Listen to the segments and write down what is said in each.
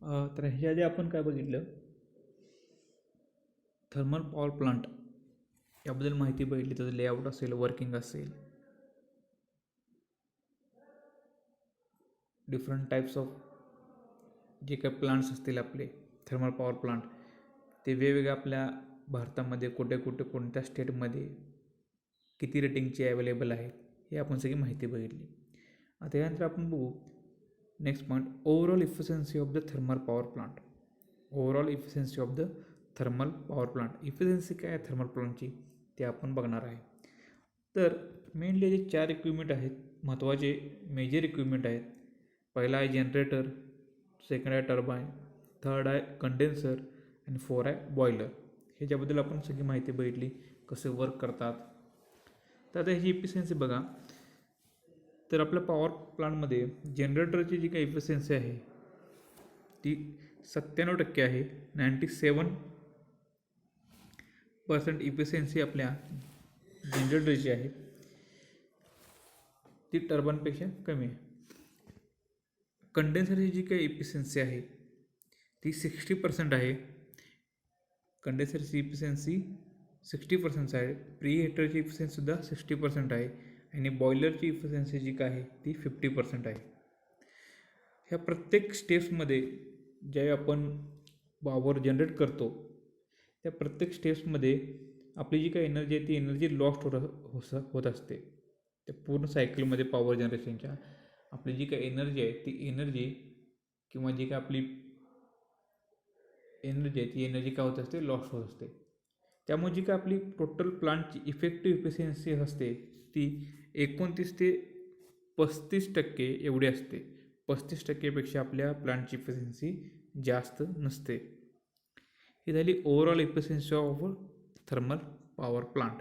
तर ह्याच्या आधी आपण काय बघितलं, थर्मल पॉवर प्लांट याबद्दल माहिती बघितली. त्याचं लेआउट असेल, वर्किंग असेल, डिफरंट टाईप्स ऑफ जे काही प्लांट्स असतील आपले थर्मल पॉवर प्लांट, ते वेगवेगळ्या आपल्या भारतामध्ये कुठे कुठे कोणत्या स्टेटमध्ये किती रेटिंगचे अवेलेबल आहेत हे आपण सगळी माहिती बघितली. आता यानंतर आपण बघू next point, overall efficiency of the thermal power plant. Overall efficiency of the thermal power plant. Efficiency काय आहे थर्मल प्लांटची ते आपण बघणार आहे. तर मेनली जे 4 इक्विपमेंट आहेत, महत्त्वाचे मेजर इक्विपमेंट आहेत. पहिला आहे जनरेटर, सेकंड आहे टर्बाईन, थर्ड आहे कंडेन्सर आणि 4 आहे बॉयलर. ह्याच्याबद्दल आपण सगळी माहिती बघितली, कसे वर्क करतात. तर आता ह्याची इफिशियन्सी बघा. तर आपल्या पॉवर प्लांटमध्ये जनरेटरची जी काही इफिशियन्सी आहे ती 97% आहे. 97% इफिशियन्सी आपल्या जनरेटरची आहे, ती टर्बाईनपेक्षा कमी आहे. कंडेन्सरची जी काही इफिशियन्सी आहे ती 60% आहे. कंडेन्सरची इफिशियन्सी 60% आहे. प्री हिटरची इफिशियन्सीसुद्धा 60% आहे आणि बॉयलरची इफिशियन्सी जी काय आहे ती 50% आहे. ह्या प्रत्येक स्टेप्समध्ये ज्यावेळी आपण पॉवर जनरेट करतो त्या प्रत्येक स्टेप्समध्ये आपली जी काही एनर्जी आहे ती एनर्जी लॉस्ट होत असते. त्या पूर्ण सायकलमध्ये पॉवर जनरेशनच्या आपली जी काही एनर्जी आहे ती एनर्जी किंवा जी काय आपली एनर्जी आहे ती एनर्जी काय होत असते, लॉस्ट होत असते. त्यामुळे जी काय आपली टोटल प्लांटची इफेक्टिव्ह इफिशियन्सी असते ती 29 ते 35% एवढी असते. 35%पेक्षा आपल्या प्लांटची इफिशियन्सी जास्त नसते. ही झाली overall efficiency of thermal power plant.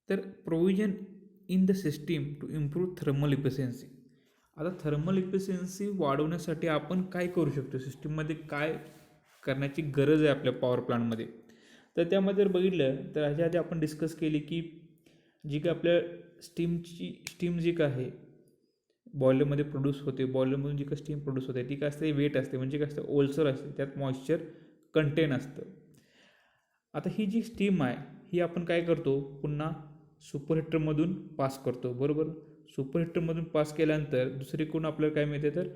तर provision in the system to improve thermal efficiency. आता थर्मल इफिशियन्सी वाढवण्यासाठी आपण काय करू शकतो, सिस्टीममध्ये काय करण्याची गरज आहे आपल्या पॉवर प्लांटमध्ये. तर त्यामध्ये जर बघितलं तर ह्याच्या आधी आपण डिस्कस केली की जी काय आपल्या स्टीम जी काय आहे बॉयलरमध्ये प्रोड्यूस होते, बॉयलरमधून जी काय स्टीम प्रोड्यूस होते ती काय असते, वेट असते, म्हणजे काय असतं, ओलसर असते, त्यात मॉइश्चर कंटेन असतं. आता ही जी स्टीम आहे ही आपण काय करतो, पुन्हा सुपर हिटरमधून पास करतो, बरोबर. सुपर हिटरमधून पास केल्यानंतर दुसरीकडून आपल्याला काय मिळते, तर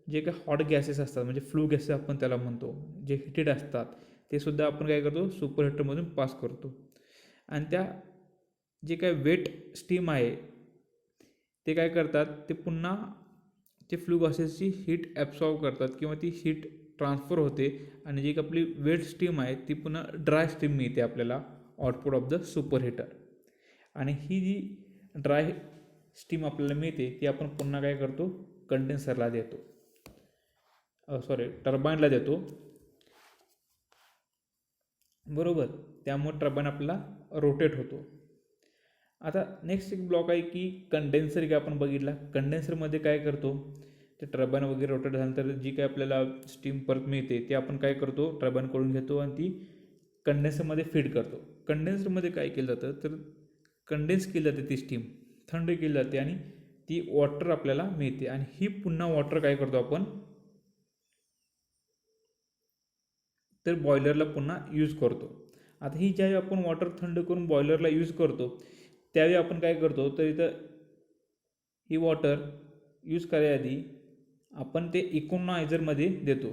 जे काही हॉट गॅसेस असतात म्हणजे फ्लू गॅसेस आपण त्याला म्हणतो, जे हिटेड असतात ते सुद्धा आपण काय करतो, सुपर हिटरमधून पास करतो. आणि त्या जे काय वेट स्टीम आहे ते काय करतात, ते पुन्हा ते फ्लू गॅसेसची हीट ॲब्सॉर्ब करतात किंवा ती हीट ट्रान्सफर होते आणि जी आपली वेट स्टीम आहे ती पुन्हा ड्राय स्टीम मिळते आपल्याला output of the super heater. आणि ही जी ड्राय स्टीम आपल्याला मिळते ती आपण पुन्हा काय करतो, कंडेन्सरला देतो, टर्बाईनला देतो, बरोबर. त्यामुळे टर्बाईन आपल्याला रोटेट होतो. आता नेक्स्ट एक ब्लॉक आहे की कंडेन्सर, की आपण बघितला. कंडेन्सरमध्ये काय करतो, ते टर्बाईन वगैरे रोटेट झाल्यानंतर जी काय आपल्याला स्टीम परत मिळते ती आपण काय करतो, टर्बाईनकडून घेतो आणि ती कंडेन्सरमध्ये फीड करतो. कंडेन्सरमध्ये काय केलं जातं, तर कंडेन्स केली जाते ती स्टीम, थंड केली जाते आणि ती वॉटर आपल्याला मिळते आणि ही पुन्हा वॉटर काय करतो आपण, तर बॉयलरला पुन्हा यूज करतो. आता ही ज्यावेळी आपण वॉटर थंड करून बॉयलरला यूज करतो त्यावेळी आपण काय करतो, तर इथं ही वॉटर यूज करायआधी आपण ते इकोनायझरमध्ये देतो.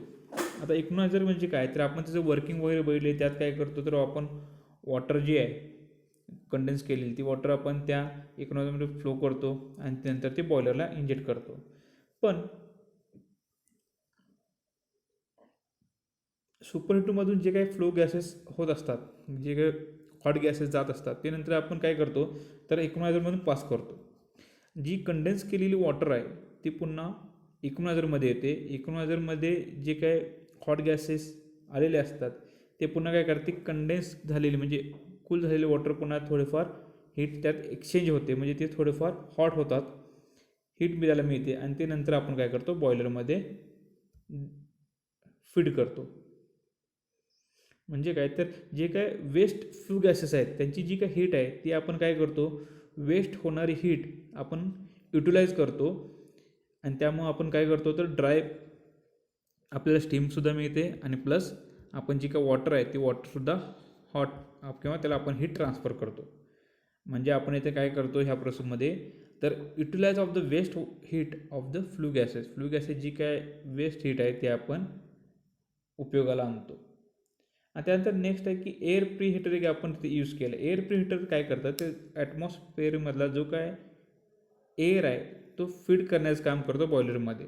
आता इकोनायझर म्हणजे काय, तर आपण त्याचं वर्किंग वगैरे बघितले. त्यात काय करतो, तर आपण वॉटर जी आहे कंडेन्स केलेली ती वॉटर आपण त्या इकोनायझरमध्ये फ्लो करतो आणि त्यानंतर ते बॉयलरला इंजेक्ट करतो. पण सुपर हिटरमधून जे काही फ्लो गॅसेस होत असतात, जे काही हॉट गॅसेस जात असतात, ते नंतर आपण काय करतो, तर इकोनायझरमधून पास करतो. जी कंडेन्स केलेली वॉटर आहे ती पुन्हा इकोनायझरमध्ये येते. इकोनायझरमध्ये जे काय हॉट गॅसेस आलेले असतात ते पुन्हा काय करते, कंडेन्स झालेले म्हणजे कूल झालेले वॉटर पुन्हा थोडेफार हीट त्यात एक्सचेंज होते, म्हणजे ते थोडेफार हॉट होतात, हीट मिळायला मिळते आणि ते नंतर आपण काय करतो, बॉयलरमध्ये फीड करतो. म्हणजे काय, तर जे काय वेस्ट फ्लू गॅसेस आहेत त्यांची जी काय हीट आहे ती आपण काय करतो, वेस्ट होणारी हीट आपण युटिलाइज करतो आणि त्यामुळं आपण काय करतो तर ड्राय आपल्याला स्टीमसुद्धा मिळते आणि प्लस आपण जी काय वॉटर आहे ती वॉटरसुद्धा हॉट किंवा त्याला आपण हीट ट्रान्सफर करतो. म्हणजे आपण इथे काय करतो ह्या प्रोसेसमध्ये तर utilise of the waste heat of the flue gases जी काय वेस्ट हीट आहे ते आपण उपयोगाला आणतो. आणि त्यानंतर नेक्स्ट आहे की एअर प्रीहीटर एक आपण ते यूज केलं. एअर प्रीहीटर काय करतात ते ॲटमॉस्फिअरमधला जो काय एअर आहे तो फीड करण्याचं काम करतो बॉयलरमध्ये.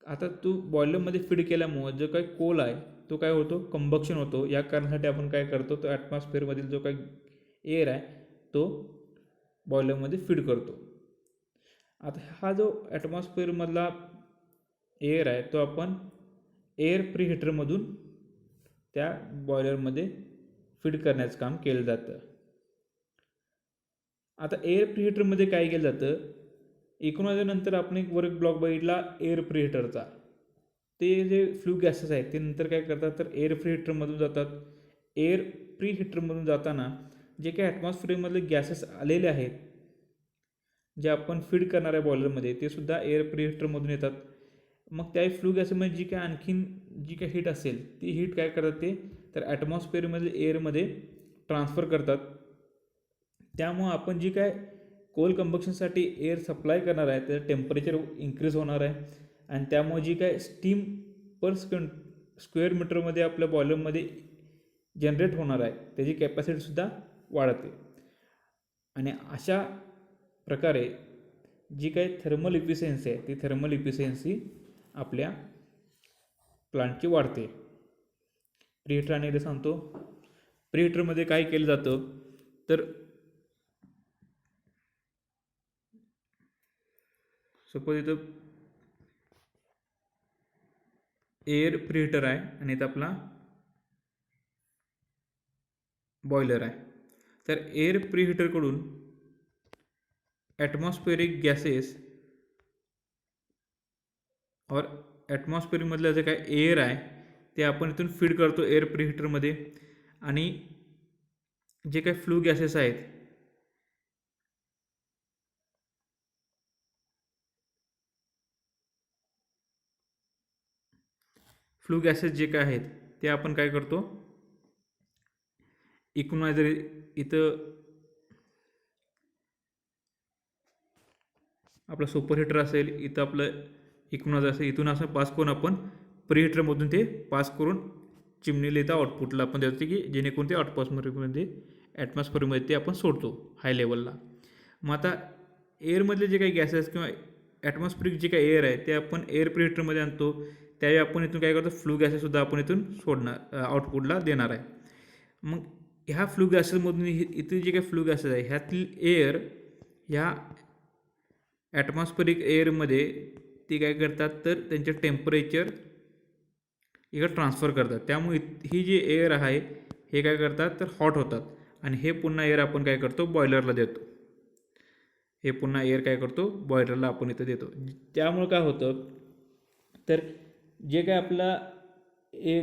आता तो बॉयलरमध्ये फीड केल्यामुळं जो काही कोल आहे तो काय होतो कंबक्शन होतो. या कारणासाठी आपण काय करतो तो ॲटमॉस्फिअरमधील जो काही एअर आहे तो बॉयलरमध्ये फीड करतो. आता हा जो ॲटमॉस्फिअरमधला एअर आहे तो आपण एअर प्रीहीटरमधून त्या बॉयलरमध्ये फीड करण्याचं काम केलं जातं. आता एअर प्रीहीटरमध्ये काय केलं जातं नंतर आपण एक ब्लॉक बघितला एअर प्रीहीटरचा. ते जे फ्लू गॅसेस आहेत ते नंतर काय करतात तर एअर प्रीहीटरमधून जातात. एअर प्रीहीटरमधून जाताना जे काही ॲटमॉस्फिअरमधले गॅसेस आलेले आहेत जे आपण फीड करणार आहे बॉयलरमध्ये ते सुद्धा एअर प्रीहीटरमधून येतात. मग त्या फ्लू गॅसमध्ये जी काय आणखीन जी काय हीट असेल ती हीट काय करतात ते तर ॲटमॉस्फिअरमधील एअरमध्ये ट्रान्सफर करतात. त्यामुळं आपण जी काय कोल कंबक्शनसाठी एअर सप्लाय करणार आहे त्याचं टेम्परेचर इन्क्रीज होणार आहे आणि त्यामुळे जी काय स्टीम पर स्क्वेअर मीटरमध्ये आपल्या बॉयलरमध्ये जनरेट होणार आहे त्याची कॅपॅसिटीसुद्धा वाढते. आणि अशा प्रकारे जी काही थर्मल इफिशियन्सी आहे ती थर्मल इफिशियन्सी आपल्या प्लांटची वाढते. प्रीहीटर आणि सांगतो प्रीहीटरमध्ये काय केलं जातं तर सपोज इथं एअर प्रीहीटर आहे आणि इथं आपला बॉयलर आहे. तर एअर प्रीहीटरकडून ॲटमॉस्फेरिक गॅसेस और ॲटमॉस्फिअरमधलं जे काय एअर आहे ते आपण इथून फीड करतो एअर प्रीहीटरमध्ये. आणि जे काही फ्लू गॅसेस आहेत फ्लू गॅसेस जे काय आहेत ते आपण काय करतो इक्वनायझर इथं आपलं सुपर हीटर असेल इथं आपलं इक्वनायझर असेल इथून असं पास करून आपण प्रीहीटरमधून ते पास करून चिमणीला इथं आउटपुटला आपण देतो की जेणेकरून ते ॲटमॉस्फिअरमध्ये ते आपण सोडतो हाय लेवलला. मग आता एअरमधले जे काही गॅसेस किंवा ॲटमॉस्फिअरिक जे काही एअर आहे ते आपण एअर प्रीहीटरमध्ये आणतो. त्यावेळी आपण इथून काय करतो फ्लू गॅसेससुद्धा आपण इथून सोडणार आउटपुटला देणार आहे. मग ह्या फ्लू गॅसेसमधून इथे जे काही फ्लू गॅसेस आहे ह्यातील एअर ह्या ॲटमॉस्फिअरिक एअरमध्ये ते काय करतात तर त्यांचे टेम्परेचर इकडे ट्रान्सफर करतात. त्यामुळे ही जी एअर आहे हे काय करतात तर हॉट होतात आणि हे पुन्हा एअर आपण काय करतो बॉयलरला देतो. हे पुन्हा एअर काय करतो बॉयलरला आपण इथं देतो. त्यामुळे काय होतं तर जे काय आपला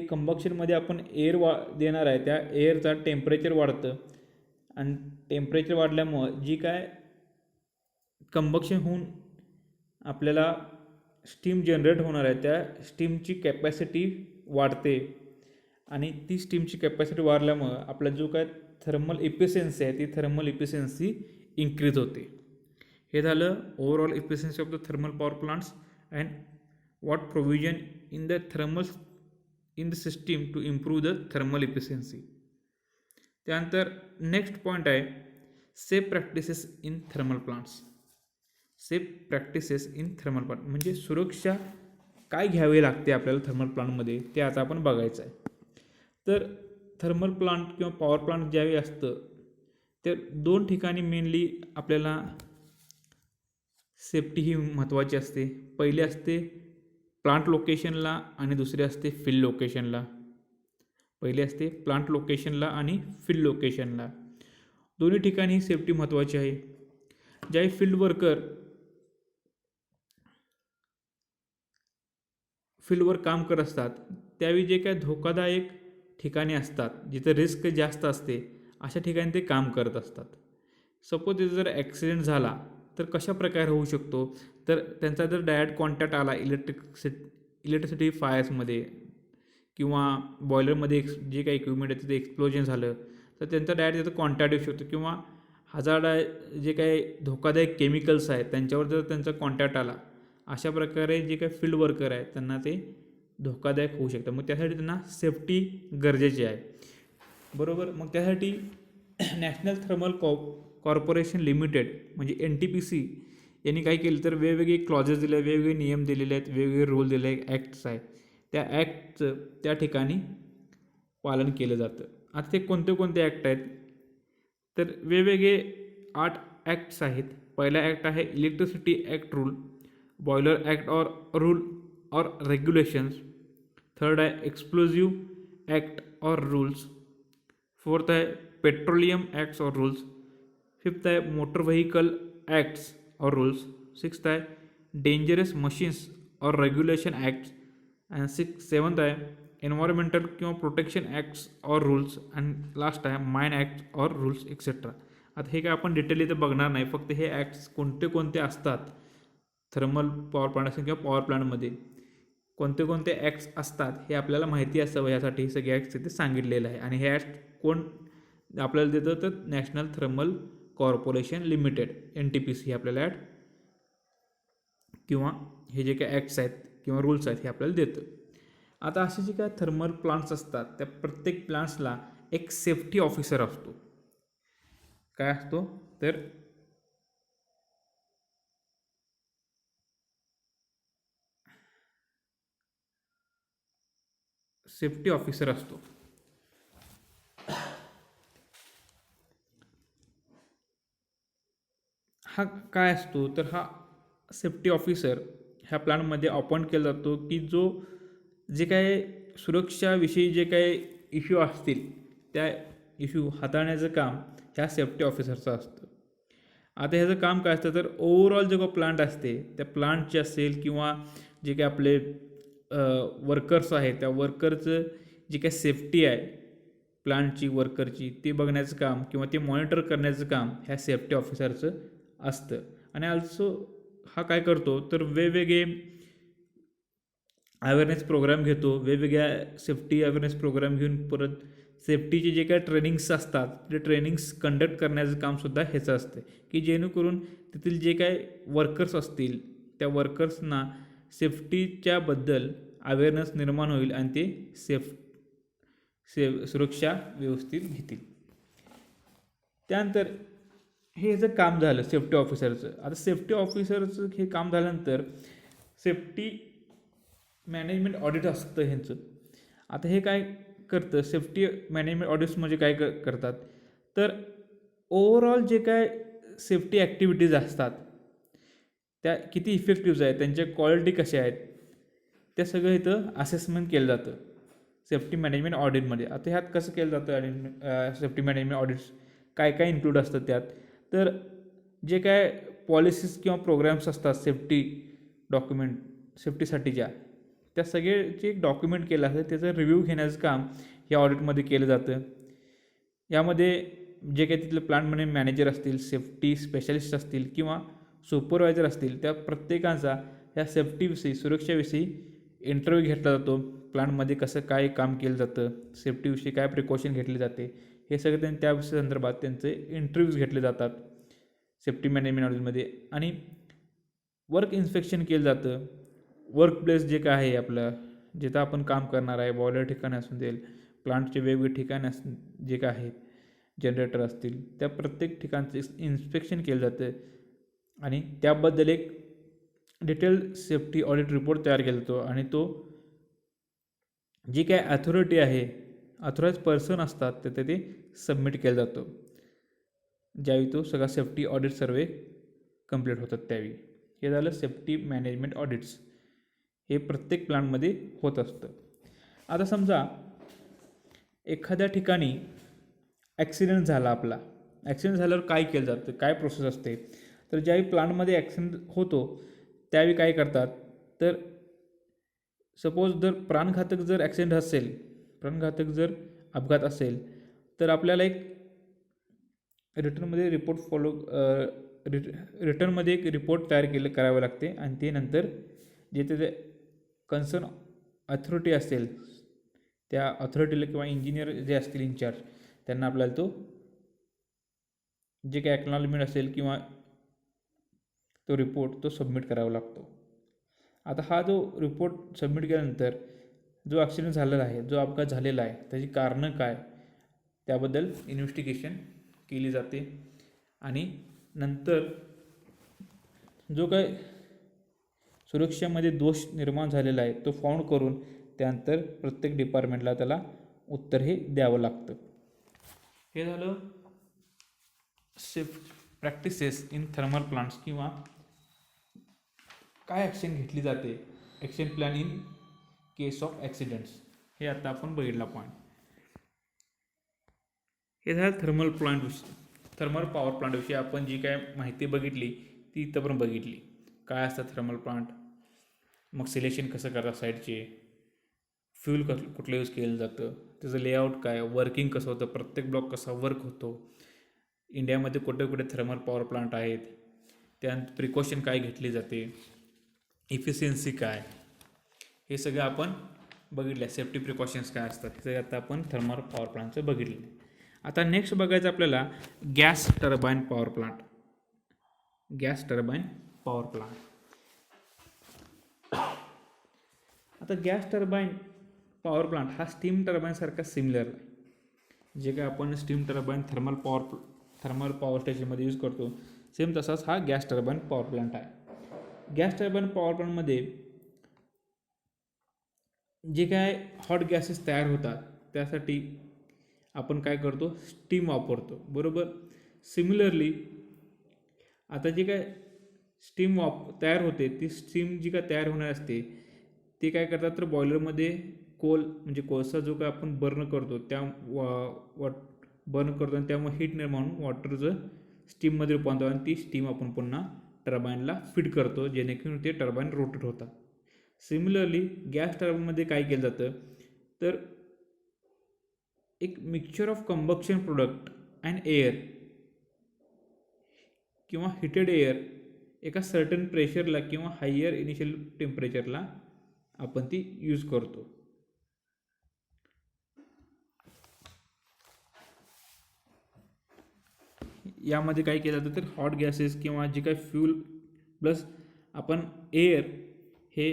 कंबक्शनमध्ये आपण एअर देणार आहे त्या एअरचा टेम्परेचर वाढतं आणि टेम्परेचर वाढल्यामुळं जी काय कंबक्शन होऊन आपल्याला स्टीम जनरेट होणार आहे त्या स्टीमची कॅपॅसिटी वाढते आणि ती स्टीमची कॅपॅसिटी वाढल्यामुळं आपला जो काय थर्मल इफिशियन्सी आहे ती थर्मल इफिशियन्सी इन्क्रीज होते. हे झालं overall efficiency of the thermal power plants and what provision in the system to improve the thermal efficiency. त्यानंतर नेक्स्ट पॉईंट आहे safe practices in thermal plants. Safe practices in thermal plant म्हणजे सुरक्षा काय घ्यावे लागते आपल्याला थर्मल प्लांटमध्ये ते आता आपण बघायचं आहे. तर थर्मल प्लांट किंवा पॉवर प्लांट ज्यावेळी असतं तर दोन ठिकाणी मेनली आपल्याला सेफ्टी ही महत्त्वाची असते. पहिली असते प्लांट लोकेशनला आणि दुसरी असते फील्ड लोकेशनला. पहिली असते प्लांट लोकेशनला आणि फील्ड लोकेशनला. दोन्ही ठिकाणी सेफ्टी महत्त्वाची आहे. ज्यावेळी फील्ड वर्कर फील्डवर काम करत असतात त्यावेळी जे काय धोकादायक ठिकाणी असतात जिथं रिस्क जास्त असते अशा ठिकाणी ते काम करत असतात. सपोज तिथं जर ॲक्सिडेंट झाला तर कशा प्रकारे होऊ शकतो, तर त्यांचा जर डायरेक्ट कॉन्टॅक्ट आला इलेक्ट्रिसिटी फायर्समध्ये किंवा बॉयलरमध्ये जे काही इक्विपमेंट आहे तिथे एक्सप्लोजन झालं तर त्यांचा डायरेक्ट तिथं कॉन्टॅक्ट येऊ शकतो, किंवा हजार्ड जे काही धोकादायक केमिकल्स आहेत त्यांच्यावर जर त्यांचा कॉन्टॅक्ट आला, अशा प्रकारे जे काही फील्ड वर्कर आहेत त्यांना ते धोकादायक होऊ शकतं. मग त्यासाठी त्यांना सेफ्टी गरजेची आहे, बरोबर. मग त्यासाठी नॅशनल थर्मल कॉर्पोरेशन लिमिटेड म्हणजे NTPC यांनी काय केलं तर वेगवेगळे क्लॉजेस दिले, वेगवेगळे नियम दिलेले आहेत, वेगवेगळे रूल दिले आहेत, ॲक्ट्स आहेत. त्या ॲक्टचं त्या ठिकाणी पालन केलं जातं. आता ते कोणते कोणते ॲक्ट आहेत, तर वेगवेगळे 8 ॲक्ट्स आहेत. पहिला ॲक्ट आहे electricity act rule, boiler act और रूल और रेग्युलेशन्स. थर्ड आहे एक्सप्लोजिव्ह ॲक्ट और रूल्स. फोर्थ आहे पेट्रोलियम ॲक्ट्स और रूल्स. फिफ्थ आहे मोटर व्हेकल ॲक्ट्स और रूल्स. सिक्स्थ आहे डेंजरस मशीन्स और रेग्युलेशन ॲक्ट्स. अँड सेवन्थ आहे एन्व्हायरमेंटल किंवा प्रोटेक्शन ॲक्ट्स और रूल्स. अँड लास्ट आहे माइन ॲक्ट और रूल्स एक्सेट्रा. आता हे काय आपण डिटेल इथं बघणार नाही, फक्त हे ॲक्ट्स कोणते कोणते असतात थर्मल पॉवर प्लांट असेल किंवा पॉवर प्लांटमध्ये कोणते कोणते ॲक्ट्स असतात हे आपल्याला माहिती असावं, यासाठी हे सगळे ॲक्ट्स इथे सांगितलेलं आहे. आणि हे ॲक्ट कोण आपल्याला देतं तर national thermal corporation limited NTPC हे आपल्याला ॲक्ट किंवा हे जे काही ॲक्ट्स आहेत किंवा रूल्स आहेत हे आपल्याला देतं. आता असे जे काय थर्मल प्लांट्स असतात त्या प्रत्येक प्लांट्सला एक सेफ्टी ऑफिसर असतो. काय असतो तर सेफ्टी ऑफिसर असतो. हा काय असतो तर हा सेफ्टी ऑफिसर ह्या प्लांटमध्ये अपॉइंट केला जातो की जो जे काय सुरक्षाविषयी जे काही इश्यू असतील त्या इश्यू हाताळण्याचं काम ह्या सेफ्टी ऑफिसरचं असतं. आता ह्याचं काम काय असतं तर ओव्हरऑल जे काही प्लांट असते त्या प्लांटचे असेल किंवा जे काही आपले वर्कर्स आहेत त्या वर्करचं जी काही सेफ्टी आहे प्लांटची वर्करची ते बघण्याचं काम किंवा ते मॉनिटर करण्याचं काम ह्या सेफ्टी ऑफिसरचं असतं. आणि ऑल्सो हा काय करतो तर वेगवेगळे अवेअरनेस प्रोग्राम घेतो, वेगवेगळ्या सेफ्टी अवेअरनेस प्रोग्राम घेऊन परत सेफ्टीचे जे काही ट्रेनिंग्स असतात ते ट्रेनिंग्स कंडक्ट करण्याचं कामसुद्धा ह्याचं असतं, की जेणेकरून तेथील जे काही वर्कर्स असतील त्या वर्कर्सना सेफ्टीच्याबद्दल अवेअरनेस निर्माण होईल आणि ते सुरक्षा व्यवस्थित घेतील. त्यानंतर हे ह्याचं काम झालं सेफ्टी ऑफिसरचं. आता सेफ्टी ऑफिसरचं हे काम झाल्यानंतर सेफ्टी मॅनेजमेंट ऑडिट असतं ह्यांचं. आता हे काय करतं सेफ्टी मॅनेजमेंट ऑडिट्स म्हणजे काय करतात तर ओव्हरऑल जे काय सेफ्टी ॲक्टिव्हिटीज असतात त्या किती इफेक्टिव्ह आहेत, त्यांच्या क्वालिटी कशा आहेत, त्या सगळं इथं असेसमेंट केलं जातं सेफ्टी मॅनेजमेंट ऑडिटमध्ये. आता ह्यात कसं केलं जातं सेफ्टी मॅनेजमेंट ऑडिट्स काय काय इन्क्लूड असतं त्यात, तर जे काय पॉलिसीज किंवा प्रोग्राम्स असतात सेफ्टी डॉक्युमेंट सेफ्टीसाठीच्या त्या सगळ्याचे एक डॉक्युमेंट केलं असतं त्याचं रिव्ह्यू घेण्याचं काम या ऑडिटमध्ये केलं जातं. यामध्ये जे काही तिथले प्लांटमध्ये मॅनेजर असतील, सेफ्टी स्पेशलिस्ट असतील किंवा सुपरवायझर असतील त्या प्रत्येकाचा ह्या सेफ्टीविषयी सुरक्षेविषयी इंटरव्ह्यू घेतला जातो. प्लांटमध्ये कसं काय काम केलं जातं, सेफ्टीविषयी काय प्रिकॉशन घेतले जाते हे सगळं त्या संदर्भात त्यांचे इंटरव्ह्यूज घेतले जातात सेफ्टी मॅनेजमेंट ऑडिटमध्ये. आणि वर्क इन्स्पेक्शन केलं जातं. वर्क प्लेस जे काय आहे आपलं जिथं आपण काम करणार आहे, बॉयलर ठिकाणी असून देईल, प्लांटचे वेगवेगळे ठिकाणे जे काय आहेत जनरेटर असतील त्या प्रत्येक ठिकाणचं इन्स्पेक्शन केलं जातं आणि त्याबद्दल एक डिटेल सेफ्टी ऑडिट रिपोर्ट तयार केला जातो. आणि तो जी काय अथॉरिटी आहे अथॉराइज पर्सन असतात तर ते सबमिट केला जातो ज्यावेळी तो सगळा सेफ्टी ऑडिट सर्वे कंप्लीट होतात त्यावेळी. हे झालं सेफ्टी मॅनेजमेंट ऑडिट्स, हे प्रत्येक प्लांटमध्ये होत असतं. आता समजा एखाद्या ठिकाणी ॲक्सिडेंट झाला, आपला ॲक्सिडेंट झाल्यावर काय केलं जातं, काय प्रोसेस असते, तर ज्यावेळी प्लांटमध्ये ॲक्सिडेंट होतो त्यावेळी काय करतात तर सपोज जर प्राणघातक जर ॲक्सिडेंट असेल, प्राणघातक जर अपघात असेल तर आपल्याला एक रिटर्नमध्ये रिपोर्ट रिटर्नमध्ये एक रिपोर्ट तयार करावे लागते आणि ते नंतर जे ते कन्सर्न अथॉरिटी असेल त्या अथॉरिटीला किंवा इंजिनियर जे असतील इन्चार्ज त्यांना आपल्याला तो जे काही ॲक्नॉलेजमेंट असेल किंवा तो रिपोर्ट तो सबमिट करावा लागतो. आता हा जो रिपोर्ट सबमिट केल्यानंतर जो ॲक्सिडेंट झालेला आहे, जो अपघात झालेला आहे, त्याची कारणं काय त्याबद्दल इन्व्हेस्टिगेशन केली जाते आणि नंतर जो काय सुरक्षेमध्ये दोष निर्माण झालेला आहे तो फाउंड करून त्यानंतर प्रत्येक डिपार्टमेंटला त्याला उत्तर हे द्यावं लागतं. हे झालं safe practices in thermal plants किंवा काय ॲक्शन घेतली जाते, action plan in case of accidents, हे आता आपण बघितला पॉईंट. हे झालं थर्मल पॉवर प्लांटविषयी आपण जी काय माहिती बघितली ती इथं पण बघितली. काय असतं थर्मल प्लांट, मग सिलेक्शन कसं करतात साईडचे, फ्यूल कुठलं यूज केलं जातं, त्याचं लेआउट काय, वर्किंग कसं होतं, प्रत्येक ब्लॉक कसा वर्क होतो, इंडियामध्ये कुठे कुठे थर्मल पॉवर प्लांट आहेत, त्यानंतर प्रिकॉशन काय घेतली जाते, इफिशियन्सी काय, हे सगळं आपण बघितलं. सेफ्टी प्रिकॉशन्स काय असतात ते आता आपण थर्मल पॉवर प्लांटचं बघितलं. आता नेक्स्ट बघायचं आपल्याला गॅस टर्बाईन पॉवर प्लांट. आता गॅस टर्बाईन पॉवर प्लांट हा स्टीम टर्बाईनसारखा सिमिलर आहे. जे काय आपण स्टीम टर्बाईन थर्मल पॉवर स्टेशनमध्ये यूज करतो सेम तसाच हा गॅस टर्बाईन पॉवर प्लांट आहे. गॅस टर्बाईन पॉवर प्लांटमध्ये जे काय हॉट गॅसेस तयार होतात त्यासाठी आपण काय करतो, स्टीम वापरतो, बरोबर. सिमिलरली आता जे काय स्टीम तयार होते ती स्टीम जी काय तयार होणार असते ते काय करतात तर बॉयलरमध्ये म्हणजे कोळसा जो काय आपण बर्न करतो त्या बर्न करतो आणि त्यामुळे हीट निर्माण होऊन वॉटरचं स्टीममध्ये रूपांतर आणि ती स्टीम आपण पुन्हा टर्बाईनला फीड करतो जेणेकरून ते टर्बाईन रोटेट होतात. सिमिलरली गॅस टर्बाईनमध्ये काय केलं जातं तर एक mixture of combustion product and air किंवा हिटेड एअर एका सर्टन प्रेशरला किंवा हायर इनिशियल टेम्परेचरला आपण ती यूज करतो. यामध्ये काय केलं जातं तर हॉट गॅसेस किंवा जे काही फ्यूल प्लस आपण एअर हे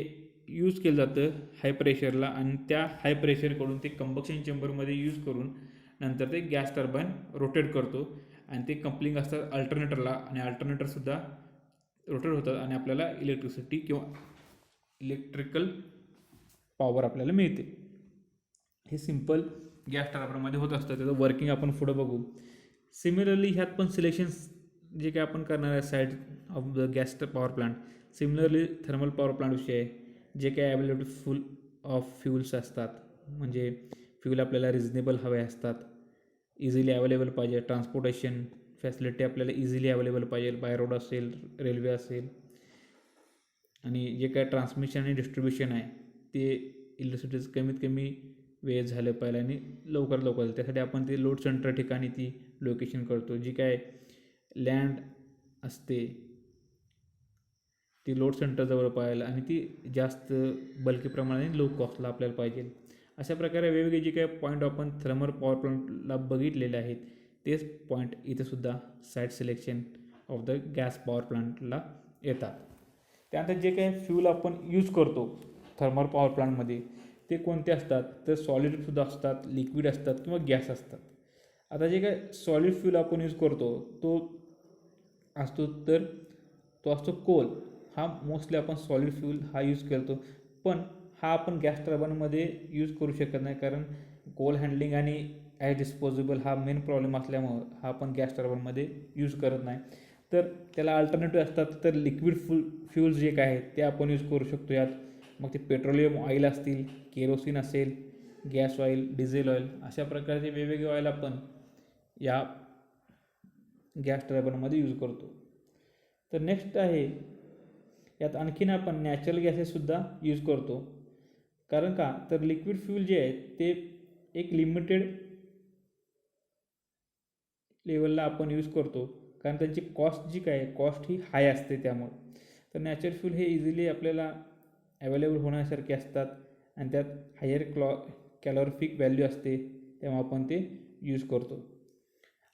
यूज केलं जातं हाय प्रेशरला आणि त्या हाय प्रेशरकडून ते कंबक्शन चेंबरमध्ये यूज करून नंतर ते गॅस टर्बाईन रोटेट करतो आणि ते कपलिंग असतात अल्टरनेटरला आणि अल्टरनेटरसुद्धा रोटेट होतात आणि आपल्याला इलेक्ट्रिसिटी किंवा इलेक्ट्रिकल पॉवर आपल्याला मिळते. हे सिम्पल गॅस टर्बाईनमध्ये होत असतं. त्याचं वर्किंग आपण पुढं बघू. सिमिलरली ह्यात पण सिलेक्शन्स जे काय आपण करणार आहे side of the gas power plant similarly thermal power प्लांटविषयी आहे. जे काय अवेलेबल फुल ऑफ फ्यूल्स असतात म्हणजे फ्यूल आपल्याला रिजनेबल हवे असतात, इझिली अवेलेबल पाहिजे, ट्रान्सपोर्टेशन फॅसिलिटी आपल्याला इझिली अवेलेबल पाहिजे, बाय रोड असेल, रेल्वे असेल, आणि जे काय ट्रान्समिशन आणि डिस्ट्रीब्युशन आहे ते इलेक्ट्रिसिटीचं कमीत कमी वेळ झालं पाहिजे आणि लवकर त्यासाठी आपण ते लोड सेंटर ठिकाणी ती लोकेशन करतो. जी काय लँड असते ती लोड सेंटरजवळ पाहिजे आणि ती जास्त बल्की प्रमाणाने लो कॉस्टला आपल्याला पाहिजे. अशा प्रकारे वेगवेगळे जे काही पॉईंट आपण थर्मल पॉवर प्लांटला बघितलेले आहेत तेच पॉईंट इथेसुद्धा site selection of the gas power प्लांटला येतात. त्यानंतर जे काही फ्यूल आपण यूज करतो थर्मल पॉवर प्लांटमध्ये ते कोणते असतात तर सॉलिडसुद्धा असतात, लिक्विड असतात किंवा गॅस असतात. आता जे काय सॉलिड फ्यूल आपण यूज करतो तो असतो कोल. हा मोस्टली आपण सॉलिड फ्यूल हा यूज करतो, पण हा आपण गॅस टर्बाईनमध्ये यूज करू शकत नाही कारण कोल हँडलिंग आणि ॲज डिस्पोजेबल हा मेन प्रॉब्लेम असल्यामुळं हा आपण गॅस टर्बाईनमध्ये यूज करत नाही. तर त्याला अल्टरनेटिव्ह असतात तर लिक्विड फ्यूल्स जे काय आहेत ते आपण यूज करू शकतो यात. मग ते पेट्रोलियम ऑइल असतील, केरोसिन असेल, गॅस ऑइल, डिझेल ऑइल, अशा प्रकारचे वेगवेगळे ऑइल आपण या गॅस टर्बाईनमध्ये यूज करतो. तर नेक्स्ट आहे यात आणखीन आपण नॅचरल गॅसेससुद्धा यूज करतो. कारण का तर लिक्विड फ्यूल जे आहे ते एक लिमिटेड लेवलला आपण यूज करतो कारण त्यांची कॉस्ट जी काय आहे कॉस्ट ही हाय असते त्यामुळं. तर नॅचरल फ्यूल हे इझिली आपल्याला अवेलेबल होण्यासारखे असतात आणि त्यात हायर कॅलोरिफिक व्हॅल्यू असते, तेव्हा आपण ते यूज करतो.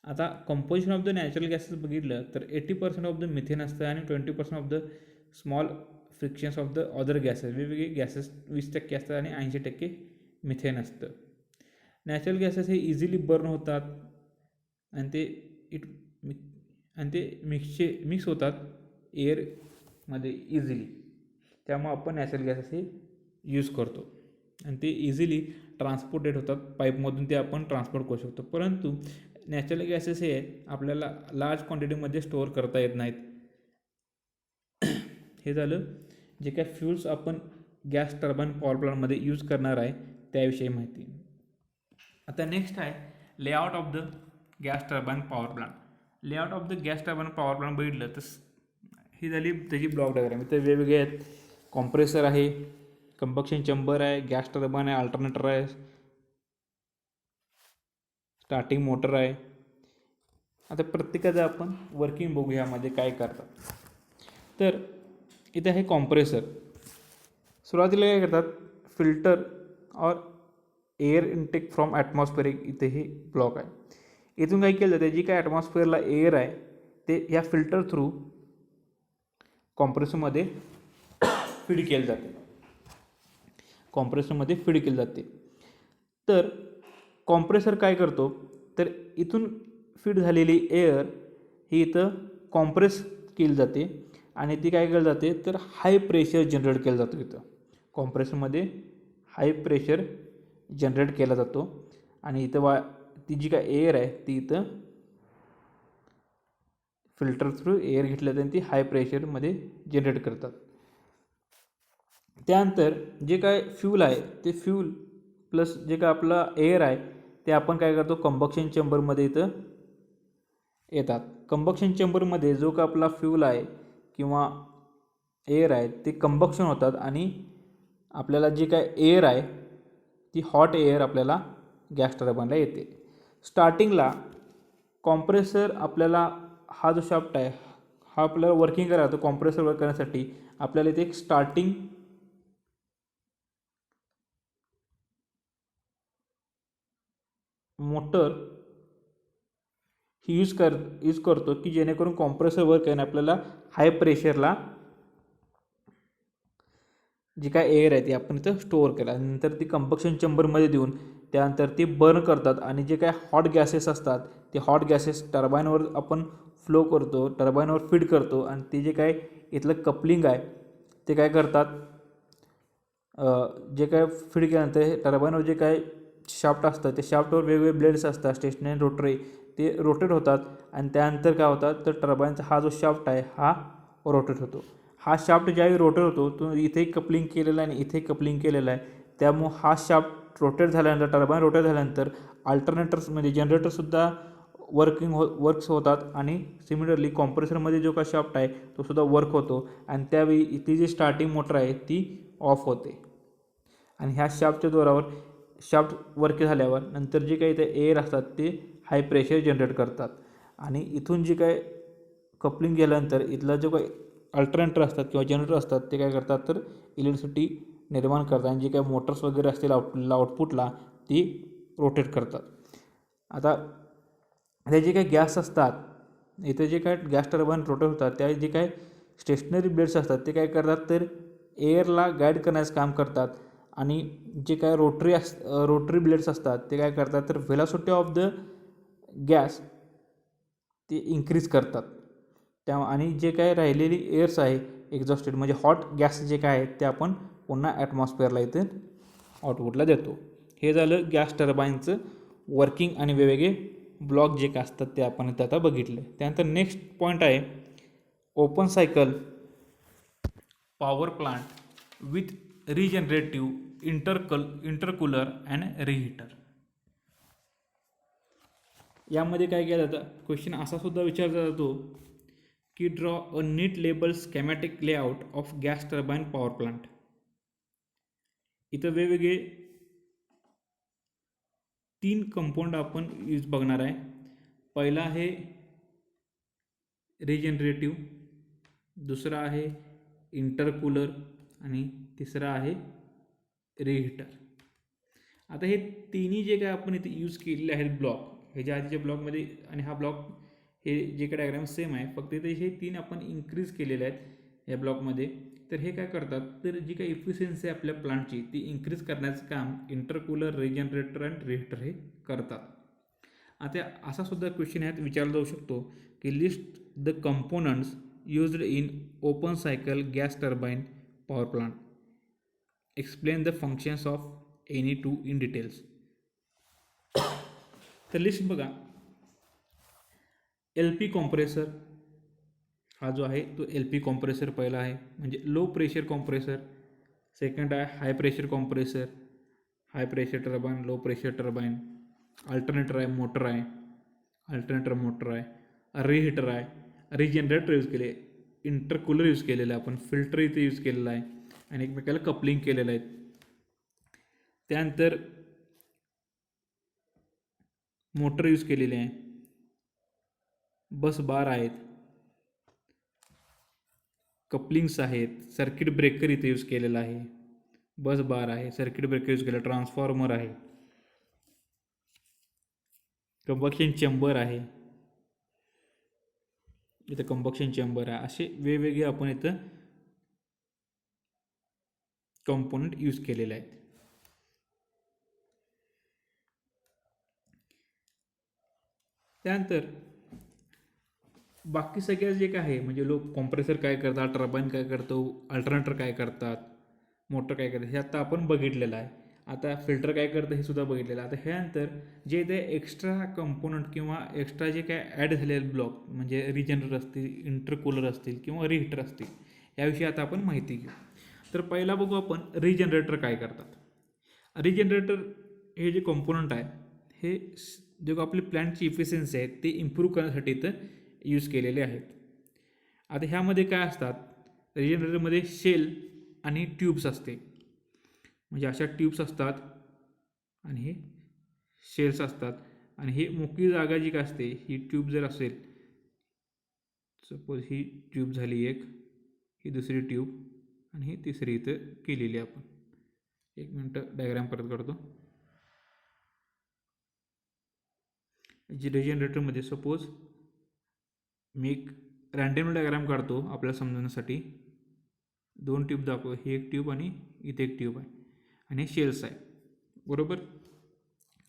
आता composition of the natural gases बघितलं तर 80% ऑफ द मिथेन असतं आणि 20% of the small frictions of the other gases. वेगवेगळे गॅसेस 20% असतात आणि 80% मिथेन असतं. नॅचरल गॅसेस हे इझिली बर्न होतात आणि ते मिक्स होतात एअरमध्ये इझिली, त्यामुळे आपण नॅचरल गॅसेस हे यूज करतो आणि ते इझिली ट्रान्सपोर्टेड होतात पाईपमधून, ते आपण ट्रान्सपोर्ट करू शकतो. परंतु नॅचरल गॅसेस हे आपल्याला लार्ज क्वांटिटीमध्ये स्टोअर करता येत नाहीत. हे झालं जे काय फ्यूल्स आपण गॅस टर्बाईन पॉवर प्लांटमध्ये यूज करणार आहे त्याविषयी माहिती. आता नेक्स्ट आहे layout of the gas turbine power plant. Layout of the gas turbine power plant बघितलं तर ही झाली त्याची ब्लॉक डायग्राम. इथे वेगवेगळे आहेत. कॉम्प्रेसर आहे, कंबक्शन चेंबर आहे, गॅस टर्बाईन आहे, अल्टरनेटर आहे, स्टार्टिंग मोटर आहे. आता प्रत्येकाचं आपण वर्किंग बघू ह्यामध्ये काय करतात. तर इथे आहे कॉम्प्रेसर. सुरुवातीला काय करतात, फिल्टर और एअर इनटेक फ्रॉम ॲटमॉस्फिअरिक, इथे हे ब्लॉक आहे. इथून काय केलं जातं, जी काय ॲटमॉस्फिअरला एअर आहे ते ह्या फिल्टर थ्रू कॉम्प्रेसरमध्ये फीड केलं जाते. तर कॉम्प्रेसर काय करतो, तर इथून फीड झालेली एअर ही इथं कॉम्प्रेस केली जाते आणि ती काय केलं जाते, तर हाय प्रेशर जनरेट केलं जातं. इथं कॉम्प्रेसरमध्ये हाय प्रेशर जनरेट केला जातो आणि इथं ती जी काय एअर आहे ती इथं फिल्टर थ्रू एअर घेतलं जाते आणि ती हाय प्रेशरमध्ये जनरेट करतात. त्यानंतर जे काय फ्यूल आहे ते फ्यूल प्लस जे काय आपला एअर आहे ते आपण काय करतो, कंबक्शन चेंबरमध्ये इथं येतात. कंबक्शन चेंबरमध्ये जो का आपला फ्यूल आहे किंवा एअर आहे ते कंबक्शन होतात आणि आपल्याला जी काय एअर आहे ती हॉट एअर आपल्याला गॅस टर्बाईनला येते. स्टार्टिंगला कॉम्प्रेसर आपल्याला हा जो शाफ्ट आहे हा आपल्याला वर्किंग करायला लागतो. कॉम्प्रेसर वर्क करण्यासाठी आपल्याला इथे एक स्टार्टिंग मोटर ही यूज करतो की जेणेकरून कॉम्प्रेसर वर्क करणे आपल्याला हाय प्रेशरला जी काय एअर आहे ती आपण इथं स्टोअर केला. नंतर ती कंबक्शन चेंबरमध्ये देऊन त्यानंतर ती बर्न करतात आणि जे काय हॉट गॅसेस असतात ते हॉट गॅसेस टर्बाईनवर आपण फ्लो करतो, टर्बाईनवर फीड करतो आणि ते जे काय इथलं कपलिंग आहे ते काय करतात, जे काय फीड केल्यानंतर हे टर्बाईनवर जे काय शाफ्ट असतं ते शाफ्टवर वेगवेगळे ब्लेड्स असतात स्टेशनरी रोटरी, ते रोटेट होतात आणि त्यानंतर काय होतात तर टर्बाईनचा हा जो शाफ्ट आहे हा रोटेट होतो. हा शाफ्ट ज्यावेळी रोटेट होतो तो इथेही कपलिंग केलेला आहे आणि इथे कपलिंग केलेला आहे. त्यामुळं हा शाफ्ट रोटेट झाल्यानंतर टर्बाईन रोटेट झाल्यानंतर अल्टरनेटर्स म्हणजे जनरेटरसुद्धा वर्क्स होतात आणि सिमिलरली कॉम्प्रेसरमध्ये जो का शाफ्ट आहे तो सुद्धा वर्क होतो आणि त्यावेळी इथली जी स्टार्टिंग मोटर आहे ती ऑफ होते आणि ह्या शाफ्टच्या जोरावर शाफ्ट वर्क झाल्यावर नंतर जे काही ते एअर असतात ते हाय प्रेशर जनरेट करतात आणि इथून जे काय कपलिंग गेल्यानंतर इथला जो काही अल्टरनेटर असतात किंवा जनरेटर असतात ते काय करतात तर इलेक्ट्रिसिटी निर्माण करतात आणि जे काही मोटर्स वगैरे असतील आउटपुटला ती रोटेट करतात. आता हे जे काही गॅस असतात इथे जे काय गॅस टर्बाईन रोटेट होतात त्या जे काय स्टेशनरी ब्लेड्स असतात ते काय करतात तर एअरला गाईड करण्याचं काम करतात आणि जे काय रोटरी ब्लेड्स असतात ते काय करतात तर व्हेलॉसिटी ऑफ द गॅस ते इन्क्रीज करतात. आणि जे काय राहिलेली एअर्स आहे एक्झॉस्टेड म्हणजे हॉट गॅस जे काय आहेत ते आपण पुन्हा ॲटमॉस्फिअरला इथे आउटपुटला देतो. हे झालं गॅस टर्बाईनचं वर्किंग आणि वेगवेगळे ब्लॉक जे काय असतात ते आपण इथे आता बघितले. त्यानंतर नेक्स्ट पॉईंट आहे open cycle power plant with regenerative intercooler and reheater. यामध्ये काय केलं जातं, क्वेश्चन असा सुद्धा विचारला जातो की draw a neat label schematic layout of gas turbine power plant. इथं वेगवेगळे 3 कंपाऊंड आपण बघणार आहे. पहिला आहे रिजनरेटिव्ह, दुसरा आहे इंटरकूलर आणि तिसरा आहे रिहीटर. आता हे तिन्ही जे काय आपण इथे यूज केलेले आहेत ब्लॉक, हे जे आधीच्या ब्लॉकमध्ये आणि हा ब्लॉक, हे जे काय डायग्राम सेम आहे, फक्त इथे हे तीन आपण इन्क्रीज केलेले आहेत या ब्लॉकमध्ये. तर हे काय करतात, तर जी काही इफिशियन्सी आहे आपल्या प्लांटची ती इन्क्रीज करण्याचं काम इंटरकूलर, रिजनरेटर आणि रिहीटर हे करतात. आता असा सुद्धा क्वेश्चन ह्यात विचारला जाऊ शकतो की list the components used in open cycle gas turbine power plant, explain the functions of any two in details. तर लिस्ट बघा, LP कॉम्प्रेसर हा जो आहे तो LP कॉम्प्रेसर पहिला आहे, म्हणजे लो प्रेशर कॉम्प्रेसर. सेकंड आहे high pressure compressor, high pressure turbine, low pressure turbine. Alternator आहे, मोटर आहे, अल्टरनेटर मोटर आहे, रिहीटर आहे, रिजनरेटर यूज केले, इंटरकूलर यूज केलेलं आहे आपण, फिल्टर इथे यूज केलेला आहे आणि एकमेकाला कपलिंग केलेलं आहे. त्यानंतर मोटर यूज केलेली आहे, बस बार आहेत, कपलिंग्स आहेत, सर्किट ब्रेकर इथे यूज केलेला आहे, बस बार आहे, सर्किट ब्रेकर यूज केलेला, ट्रान्सफॉर्मर आहे, कंबक्शन चेंबर आहे, इथं कंबक्शन चेंबर आहे. असे वेगवेगळे आपण इथं कंपोनंट यूज केलेले आहेत. त्यानंतर बाकी सगळ्या जे काय आहे, म्हणजे लो कॉम्प्रेसर काय करतात, टर्बाईन काय करतो, अल्टरनेटर काय करतात, मोटर काय करतात, हे आता आपण बघितलेलं आहे. आता फिल्टर काय करतं हे सुद्धा बघितलेलं आहे. आता ह्यानंतर जे ते एक्स्ट्रा कंपोनंट किंवा एक्स्ट्रा जे काय ॲड झालेले ब्लॉक, म्हणजे रिजनरेटर असतील, इंटरकूलर असतील किंवा रिहीटर असतील, याविषयी आता आपण माहिती घेऊ. तर पहिला बघू आपण रिजनरेटर काय करतात. रिजनरेटर हे जे कंपोनंट आहे, हे जे आपली प्लॅन्टची इफिशियन्सी आहे ते इम्प्रूव्ह करण्यासाठी इथं यूज केलेले आहेत. आता ह्यामध्ये काय असतात, रिजनरेटरमध्ये शेल आणि ट्यूब्स असते, म्हणजे अशा ट्यूब्स असतात आणि हे शेल्स असतात. आणि हे मोकळी जागा जी काय असते, ही ट्यूब जर असेल, सपोज ही ट्यूब झाली एक, ही दुसरी ट्यूब आणि ही तिसरी इथं केलेली आपण. एक मिनटं डायग्राम परत करतो. जी रिजनरेटरमध्ये सपोज मी एक रँडम डायग्राम काढतो आपल्याला समजण्यासाठी. दोन ट्यूब दाखव, ही एक ट्यूब आणि इथे एक ट्यूब आहे आणि शेल्स आहे, बरोबर.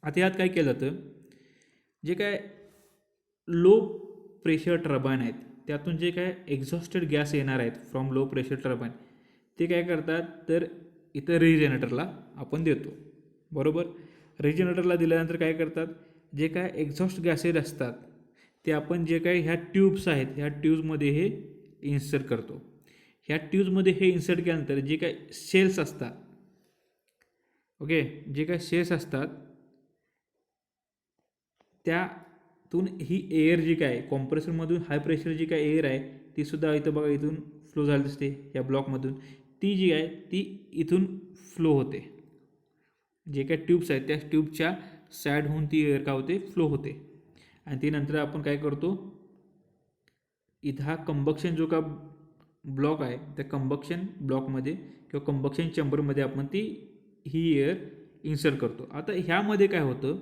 आता यात काय केलं जातं, जे काय लो प्रेशर टर्बाईन आहेत त्यातून जे काय एक्झॉस्टेड गॅस येणार आहेत फ्रॉम लो प्रेशर टर्बाईन, ते काय करतात, तर इथं रिजनरेटरला आपण देतो, बरोबर. रिजनरेटरला दिल्यानंतर काय करतात, जे काय एक्झॉस्ट गॅसेस असतात ते आपण जे काही ह्या ट्यूब्स आहेत ह्या ट्यूब्समध्ये हे इन्सर्ट करतो. ह्या ट्यूब्समध्ये हे इन्सर्ट केल्यानंतर जे काय शेल्स असतात, ओके, जे काय शेल्स असतात त्यातून ही एअर जी काय कॉम्प्रेसरमधून हाय प्रेशर जी काय एअर आहे ती सुद्धा इथं बघा इथून फ्लो झाली दिसते या ब्लॉकमधून. ती जी आहे ती इथून फ्लो होते, जे काय ट्यूब्स आहेत त्या ट्यूबच्या साईड होऊन ती एअर काय होते, फ्लो होते. आणि ती नंतर आपण काय करतो, इथं हा कंबक्शन जो का ब्लॉक आहे त्या कंबक्शन ब्लॉकमध्ये किंवा कंबक्शन चेंबरमध्ये आपण ही एअर इन्सर्ट करतो. आता ह्यामध्ये काय होतं,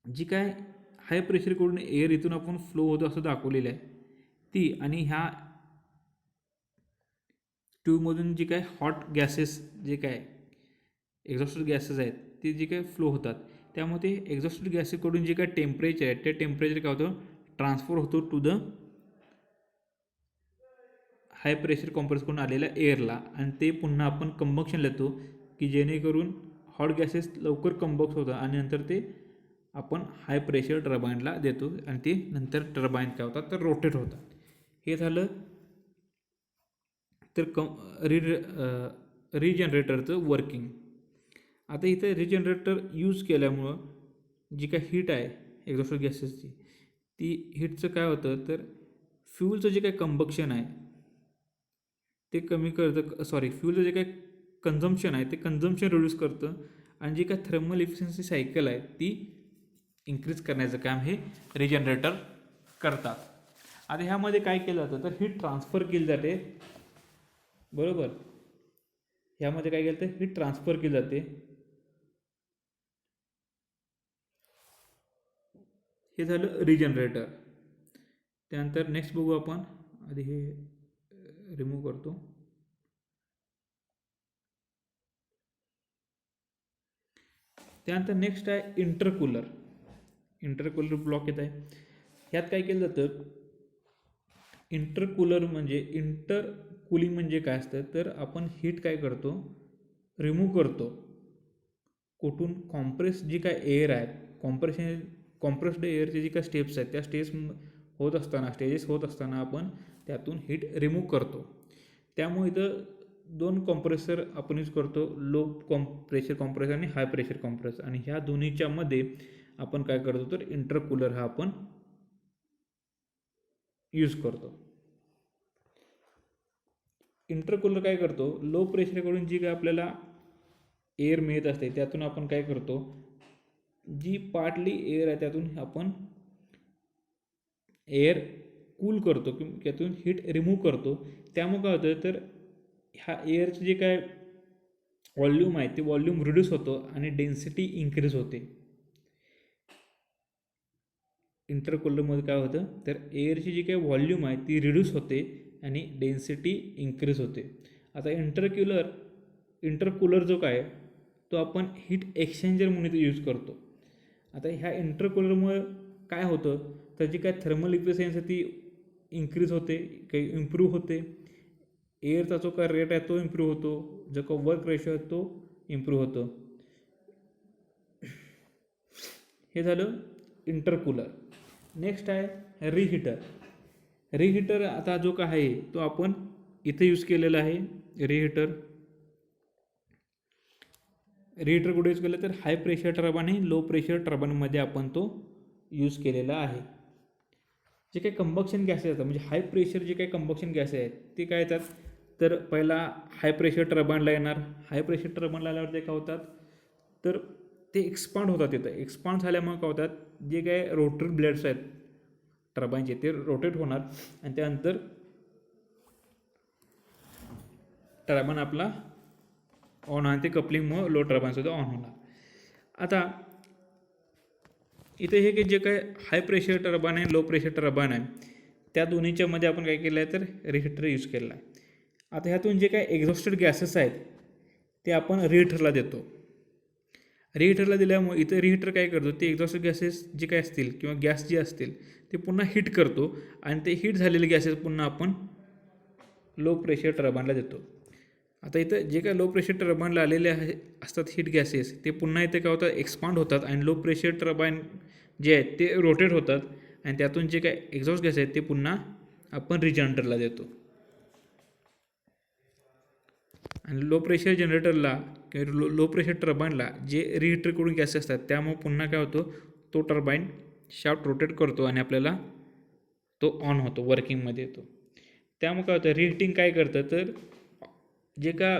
जी काय हाय प्रेशरकडून एअर इथून आपण फ्लो होतो असं दाखवलेलं आहे ती, आणि ह्या ट्यूबमधून जी काय हॉट गॅसेस जे काय एक्झॉस्टेड गॅसेस आहेत ते जे काय फ्लो होतात, त्यामध्ये एक्झॉस्टेड गॅसेसकडून जे काय टेम्परेचर आहे ते टेम्परेचर काय होतं, ट्रान्सफर होतो टू द हाय प्रेशर कॉम्प्रेसरकडून आलेल्या एअरला, आणि ते पुन्हा आपण कंबक्शन देतो की जेणेकरून हॉट गॅसेस लवकर कंबक्ट होतात आणि नंतर ते आपण हाय प्रेशर टर्बाईनला देतो आणि ते नंतर टर्बाईन काय होतात तर रोटेट होतात. हे झालं तर रिजनरेटरचं वर्किंग. आता इथं रिजनरेटर यूज केल्यामुळं जी काय हीट आहे एक्झॉस्टेड गॅसेसची, ती हीटचं काय होतं तर फ्यूलचं जे काही कंबक्शन आहे ते कमी करतं, फ्यूलचं जे काही कन्झम्पशन आहे ते कन्झम्पशन रिड्यूस करतं आणि जी काय थर्मल इफिशियन्सी सायकल आहे ती इन्क्रीज करण्याचं काम हे रिजनरेटर करतात. आता ह्यामध्ये काय केलं जातं तर हीट ट्रान्सफर केली जाते, बरोबर. ह्यामध्ये काय केलं तर हीट ट्रान्सफर केली जाते. हे झालं रिजनरेटर. त्यानंतर नेक्स्ट बघू आपण. आधी हे रिमूव्ह करतो. त्यानंतर नेक्स्ट आहे इंटरकूलर. इंटरकूलर ब्लॉक येत आहे. ह्यात काय केलं जातं, इंटरकूलर म्हणजे इंटरकूलिंग म्हणजे काय असतं तर आपण हीट काय करतो, रिमूव्ह करतो. कुठून? कॉम्प्रेस जी काय एअर आहे, कॉम्प्रेस्ड एअरचे जी काय स्टेप्स आहेत त्या स्टेजेस होत असताना आपण त्यातून हीट रिमूव्ह करतो. त्यामुळे इथं 2 कॉम्प्रेसर आपण यूज करतो, लो प्रेशर कॉम्प्रेसर आणि हाय प्रेशर कॉम्प्रेसर. आणि ह्या दोन्हीच्या मध्ये आपण काय करतो तर इंटरकूलर हा आपण यूज करतो. इंटरकूलर काय करतो, लो प्रेशरकडून जी काय आपल्याला एअर मिळत असते त्यातून आपण काय करतो, जी पार्टली एअर आहे त्यातून आपण एअर कूल करतो किंवा त्यातून हीट रिमूव्ह करतो. त्यामुळे काय होतं तर ह्या एअरचं जे काय व्हॉल्यूम आहे ते व्हॉल्यूम रिड्यूस होतो आणि डेन्सिटी इन्क्रीज होते. इंटरकूलरमध्ये काय होतं तर एअरची जी काही व्हॉल्यूम आहे ती रिड्यूस होते आणि डेन्सिटी इन्क्रीज होते. आता इंटरकूलर जो काय तो आपण हीट एक्सचेंजर म्हणून यूज करतो. आता ह्या इंटरकूलरमुळे काय होतं तर जी काय थर्मल इफिशियन्सी ती इन्क्रीज होते, काही इम्प्रूव्ह होते. एअरचा जो काय रेट आहे तो इम्प्रूव्ह होतो, जो काय वर्क रेशो आहे तो इम्प्रूव्ह होतो. हे झालं इंटरकूलर. नेक्स्ट आहे रिहीटर. रिहीटर आता जो काय आहे तो आपण इथे यूज केलेला आहे. रिहीटर कुठे यूज केलं तर हाय प्रेशर टर्बाइन आणि लो प्रेशर टर्बाइनमध्ये आपण तो यूज केलेला आहे. जे काही कंबक्शन गॅसेस येतात म्हणजे हाय प्रेशर जे काही कंबक्शन गॅसेस आहेत ते काय येतात तर पहिला हाय प्रेशर टर्बाइनला येणार. हाय प्रेशर टर्बाइनला आल्यावर ते काय होतात तर ते एक्सपांड होतात. तिथं एक्सपांड झाल्यामुळे काय होतात, जे काय रोटर ब्लेड्स आहेत टर्बाइनचे ते रोटेट होणार आणि त्यानंतर टर्बाइन आपला ऑन होणार. ते कपलिंगमुळे लो टर्बाइनसुद्धा ऑन होणार. आता इथे हे की जे काय हाय प्रेशर टर्बाइन आहे लो प्रेशर टर्बाइन आहे त्या दोन्हीच्या मध्ये आपण काय केलं आहे तर रिहीटर यूज केला आहे. आता ह्यातून जे काय एक्झॉस्टेड गॅसेस आहेत ते आपण रिहीटरला देतो. रिहीटरला दिल्यामुळे इथं रिहीटर काय करतो ते एक्झॉस्टेड गॅसेस जे काय असतील किंवा गॅस जे असतील ते पुन्हा हीट करतो आणि ते हीट झालेले गॅसेस पुन्हा आपण लो प्रेशर टर्बाइनला देतो. आता इथं जे काय लो प्रेशर टर्बाइनला आलेले असतात हीट गॅसेस ते पुन्हा इथे काय होतात एक्सपांड होतात आणि लो प्रेशर टर्बाइन जे आहेत ते रोटेट होतात आणि त्यातून जे काय एक्झॉस्ट गॅस आहेत ते पुन्हा आपण रिजनरेटरला देतो. आणि लो प्रेशर जनरेटरला किंवा लो प्रेशर टर्बाइनला जे रिहीटरकडून गॅसेस असतात त्यामुळे पुन्हा काय होतो तो टर्बाइन शाफ्ट रोटेट करतो आणि आपल्याला तो ऑन होतो, वर्किंगमध्ये येतो. त्यामुळे काय होतं रिहीटिंग काय करतं तर जे का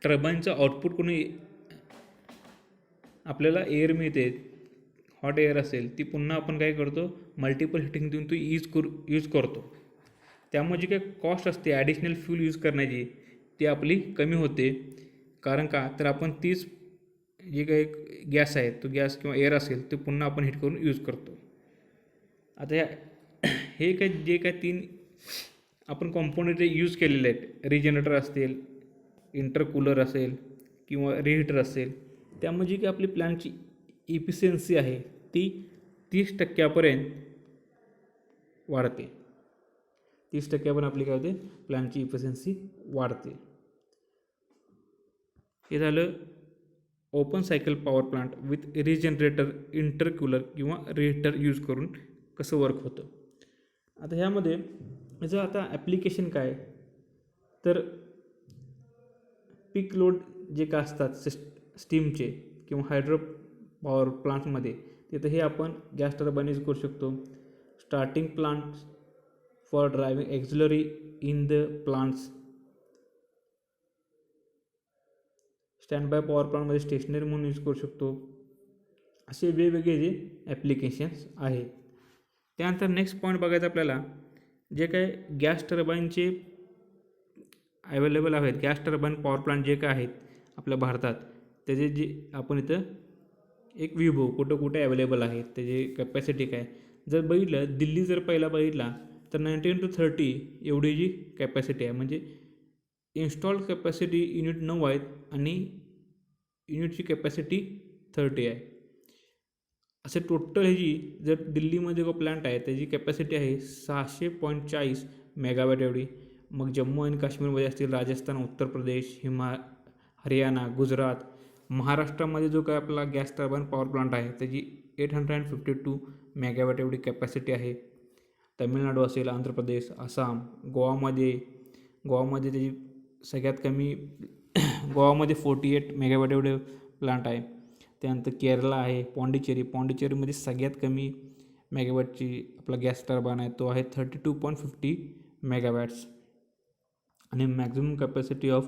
टर्बाइनचं आउटपुटकडून आपल्याला एअर मिळते, हॉट एअर असेल ती पुन्हा आपण काय करतो मल्टिपल हिटिंग देऊन तो यूज करतो. त्यामुळे जी काही कॉस्ट असते ॲडिशनल फ्यूल यूज करण्याची ती आपली कमी होते. कारण का तर आपण तीच जे काही गॅस आहे तो गॅस किंवा एअर असेल ते पुन्हा आपण हीट करून यूज करतो. आता हे काय जे काय 3 आपण कॉम्पोनंट यूज केलेले आहेत, रिजनरेटर असतील, इंटरकूलर असेल किंवा रिहीटर असेल, त्यामुळे जी काही आपली प्लॅनची इफिशियन्सी आहे ती 30% वाढते. 30% आपली काय होते प्लॅनची इफिशियन्सी वाढते. हे झालं open cycle power plant with regenerator, intercooler किंवा रिहीटर यूज करून कसं वर्क होतं. आता ह्यामध्ये याचं आता ॲप्लिकेशन काय तर पीक लोड जे काय असतात स्टीमचे किंवा हायड्रो पॉवर प्लांटमध्ये तिथं हे आपण गॅस टर्बाइन यूज करू शकतो. Starting plant for driving auxiliary in the plants, stand by power प्लांटमध्ये स्टेशनरी म्हणून यूज करू शकतो. असे वेगवेगळे जे ॲप्लिकेशन्स आहेत. त्यानंतर नेक्स्ट पॉईंट बघायचं आपल्याला, जे काय गॅस टर्बाईनचे अवेलेबल आहेत, गॅस टर्बाईन पॉवर प्लांट जे काय आहेत आपल्या भारतात, त्याचे जे आपण इथं एक विभव कुठं कुठे अवेलेबल आहेत, त्याची कॅपॅसिटी काय. जर बघितलं दिल्ली जर पहिला बघितला तर 19-30 एवढी जी कॅपॅसिटी आहे, म्हणजे इन्स्टॉल्ड कॅपॅसिटी युनिट 9 आहेत आणि युनिटची कॅपॅसिटी 30 आहे. असे टोटल ह्याची जर दिल्लीमध्ये जो प्लांट आहे त्याची कॅपॅसिटी आहे 600.40 मेगावॅट एवढी. मग जम्मू आणि काश्मीरमध्ये असतील, राजस्थान, उत्तर प्रदेश, हरियाणा, गुजरात, महाराष्ट्रामध्ये जो काय आपला गॅस टर्बाईन पॉवर प्लांट आहे त्याची 852 मेगावॅट एवढी कॅपॅसिटी आहे. तमिळनाडू असेल, आंध्र प्रदेश, आसाम, गोवामध्ये त्याची सगळ्यात कमी गोवामध्ये 48 मेगावॅट एवढे प्लांट आहे. त्यानंतर केरला आहे, पॉंडिचेरीमध्ये सगळ्यात कमी मेगावॅटची आपला गॅस टर्बाईन आहे, तो आहे 32.50 मेगावॅट्स. आणि मॅक्झिमम कॅपॅसिटी ऑफ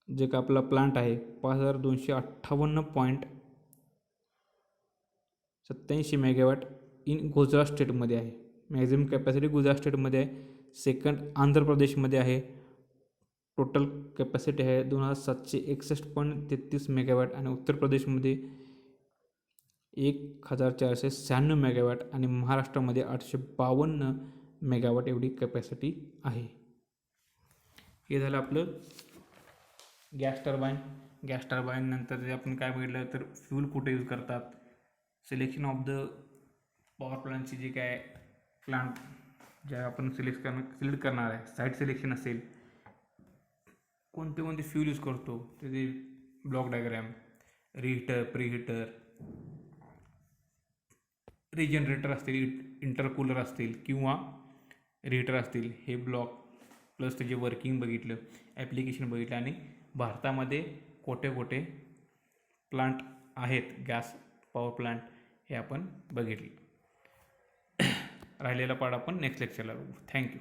जे का आपला प्लांट आहे 5258.87 मेगावॅट इन गुजरात स्टेटमध्ये आहे. मॅक्झिमम कॅपॅसिटी गुजरात स्टेटमध्ये आहे. सेकंड आंध्र प्रदेशमध्ये आहे. टोटल कॅपॅसिटी आहे 2761.33 मेगावॅट. आणि उत्तर प्रदेशमध्ये 1496 मेगावॅट. आणि महाराष्ट्रामध्ये 852 मेगावॅट एवढी कॅपॅसिटी आहे. हे झालं आपलं गॅस टर्बाईन. नंतर जे आपण काय बघितलं तर फ्यूल कुठे यूज करतात, सिलेक्शन ऑफ द पॉवर प्लांटची जे काय प्लांट ज्या आपण सिलेक्ट करणार आहे, साईट सिलेक्शन असेल, कोणते कोणते फ्यूल यूज करतो त्याचे ब्लॉक डायग्रॅम, रिहीटर, प्रीहीटर, रिजनरेटर असतील, इंटरकूलर असतील किंवा रिहीटर असतील, हे ब्लॉक प्लस त्याचे वर्किंग बघितलं, ॲप्लिकेशन बघितलं. आणि भारतामध्ये कोठे कोठे प्लांट आहेत गॅस पॉवर प्लांट हे आपण बघितलं. राहिलेला पार्ट आपण नेक्स्ट लेक्चरला बघू. थँक्यू.